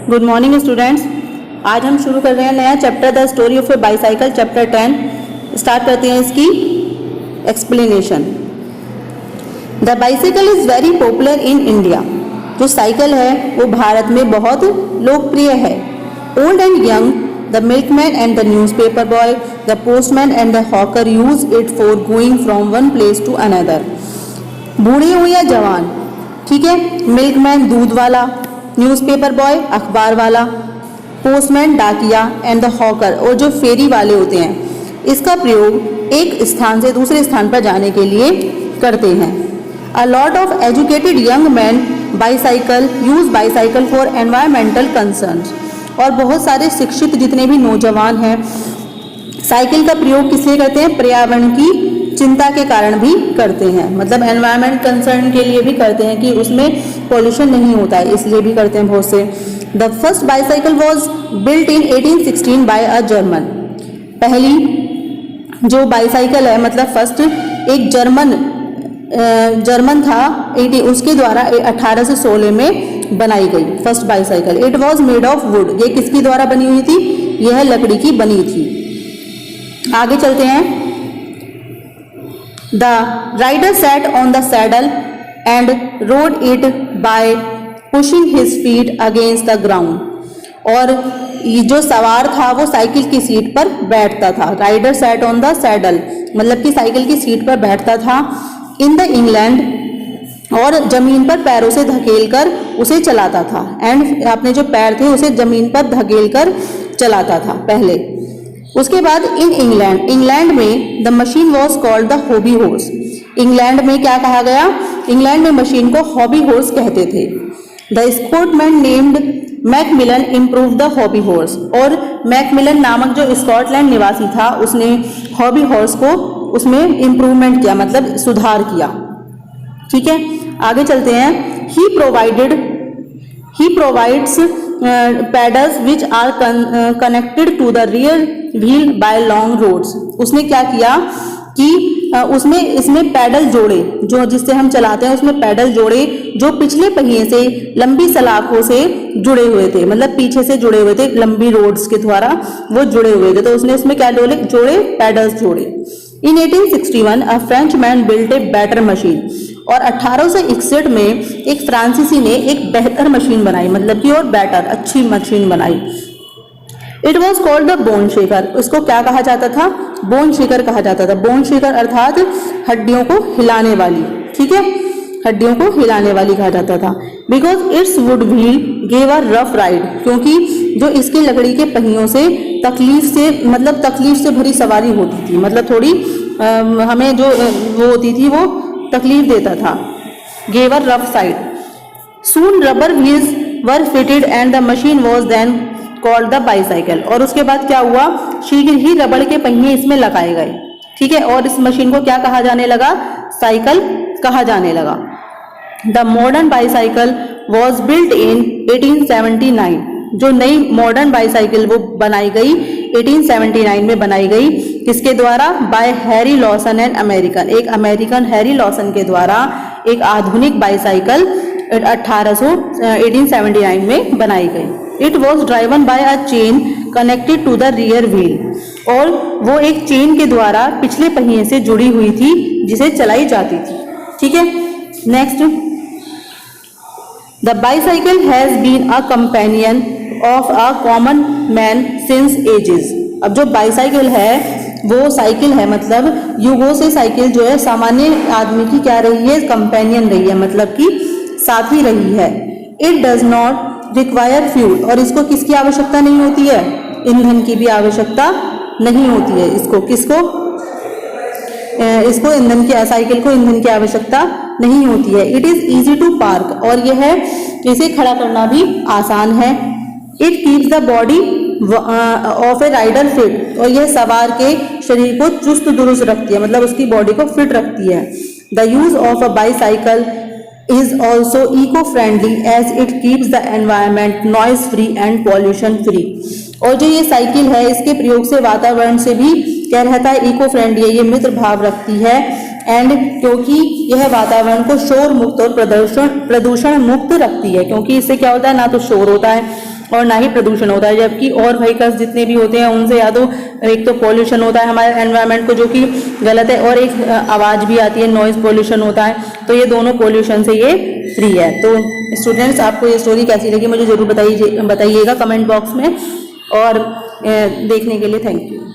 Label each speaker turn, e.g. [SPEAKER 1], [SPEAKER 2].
[SPEAKER 1] Good morning students. आज हम शुरू कर रहे हैं नया chapter the story of a bicycle, chapter 10। Start करते हैं इसकी explanation. The bicycle is very popular in India. जो साइकिल है वो भारत में बहुत लोकप्रिय है। Old and young, the milkman and the newspaper boy, the postman and the hawker use it for going from one place to another. बूढ़े हो या जवान, ठीक है। मिल्कमैन दूध वाला, न्यूज़पेपर बॉय अखबार वाला, पोस्टमैन डाकिया एंड द हॉकर और जो फेरी वाले होते हैं, इसका प्रयोग एक स्थान से दूसरे स्थान पर जाने के लिए करते हैं। A lot of educated young man bicycle use bicycle for environmental concerns. और बहुत सारे शिक्षित जितने भी नौजवान हैं साइकिल का प्रयोग किस लिए करते हैं? पर्यावरण की चिंता के कारण भी करते हैं, मतलब एनवायरमेंट कंसर्न के लिए भी करते हैं कि उसमें पॉल्यूशन नहीं होता है, इसलिए भी करते हैं बहुत से। The first bicycle was built in 1816 by a German. पहली जो बाईसाइकिल है, मतलब फर्स्ट एक जर्मन था, उसके द्वारा 1816 में बनाई गई first bicycle. It was made of would. ये किसकी द्वारा बनी हुई थी? यह लकड़ी की बनी थी। आगे चलते हैं। The rider sat on the saddle and rode it by pushing his feet against the ground. और जो सवार था वो साइकिल की सीट पर बैठता था। Rider sat on the saddle मतलब कि साइकिल की सीट पर बैठता था। इन द इंग्लैंड, और जमीन पर पैरों से धकेल कर उसे चलाता था। एंड अपने जो पैर थे उसे जमीन पर धकेल कर चलाता था पहले। उसके बाद इन इंग्लैंड में the machine was called the hobby horse. England में क्या कहा गया? इंग्लैंड में मशीन को हॉबी हॉर्स कहते थे। The Scotsman named Macmillan improve the hobby horse. और मैकमिलन नामक जो स्कॉटलैंड निवासी था उसने हॉबी हॉर्स को उसमें इम्प्रूवमेंट किया, मतलब सुधार किया। ठीक है, आगे चलते हैं। He provides pedals which are connected to the rear wheel by long rods. उसने क्या किया कि इसमें पैडल जोड़े, जो जिससे हम चलाते हैं उसमें पैडल जोड़े जो पिछले पहिए से लंबी सलाखों से जुड़े हुए थे, मतलब पीछे से जुड़े हुए थे, लंबी रोड्स के द्वारा वो जुड़े हुए थे। तो उसने उसमें क्या जोड़े? पैडल्स जोड़े। इन 1861 a French man built a better machine. और 1861 में एक फ्रांसीसी ने एक बेहतर मशीन बनाई, मतलब कि और बेटर अच्छी मशीन बनाई। It was called the bone shaker. उसको क्या कहा जाता था? बोन शेकर कहा जाता था। बोन शेकर अर्थात हड्डियों को हिलाने वाली, ठीक है, हड्डियों को हिलाने वाली कहा जाता था। Because it's would wheel gave a rough ride. क्योंकि जो इसके लकड़ी के पहियों से तकलीफ से भरी सवारी होती थी, मतलब थोड़ी हमें जो वो होती थी वो तकलीफ देता था। Gave a rough side. Soon rubber wheels were fitted and the machine was then called the bicycle. और उसके बाद क्या हुआ? शीघ्र ही रबड़ के पहिए इसमें लगाए गए, ठीक है, और इस मशीन को क्या कहा जाने लगा? साइकिल कहा जाने लगा। The modern bicycle was built इन 1879। जो नई मॉडर्न बाईसाइकिल वो बनाई गई 1879 में बनाई गई। किसके द्वारा? By Harry Lawson and American. एक अमेरिकन हैरी लॉसन के द्वारा एक आधुनिक बाईसाइकिल 1879 में बनाई गई। It was driven by a chain connected to the rear wheel. और वो एक चेन के द्वारा पिछले पहिए से जुड़ी हुई थी जिसे चलाई जाती थी, ठीक है। Next, the bicycle has been a companion of a common man since ages. अब जो बाईसाइकिल है वो साइकिल है, मतलब युगों से साइकिल जो है सामान्य आदमी की क्या रही है? कंपेनियन रही है, मतलब कि साथी रही है। It does not require fuel. और इसको किसकी आवश्यकता नहीं होती है? ईंधन की भी आवश्यकता नहीं होती है। इसको ईंधन की, साइकिल को ईंधन की आवश्यकता नहीं होती है। It is easy to park. और यह है इसे खड़ा करना भी आसान है। It keeps the body of a rider fit. और यह सवार के शरीर को चुस्त दुरुस्त रखती है, मतलब उसकी बॉडी को फिट रखती है। The use of a bicycle is also eco friendly as it keeps the environment noise free and pollution free. और जो ये साइकिल है इसके प्रयोग से वातावरण से भी क्या रहता है? इको फ्रेंडली है, ये मित्र भाव रखती है। एंड क्योंकि यह वातावरण को शोर मुक्त और प्रदूषण मुक्त रखती है, क्योंकि इससे क्या होता है? ना तो शोर होता है और ना ही प्रदूषण होता है। जबकि और व्हीकल्स जितने भी होते हैं उनसे या तो एक तो पॉल्यूशन होता है हमारे एनवायरनमेंट को, जो कि गलत है, और एक आवाज़ भी आती है, नॉइज पॉल्यूशन होता है। तो ये दोनों पॉल्यूशन से ये फ्री है। तो स्टूडेंट्स, आपको ये स्टोरी कैसी लगी मुझे ज़रूर बताइएगा कमेंट बॉक्स में, और देखने के लिए थैंक यू।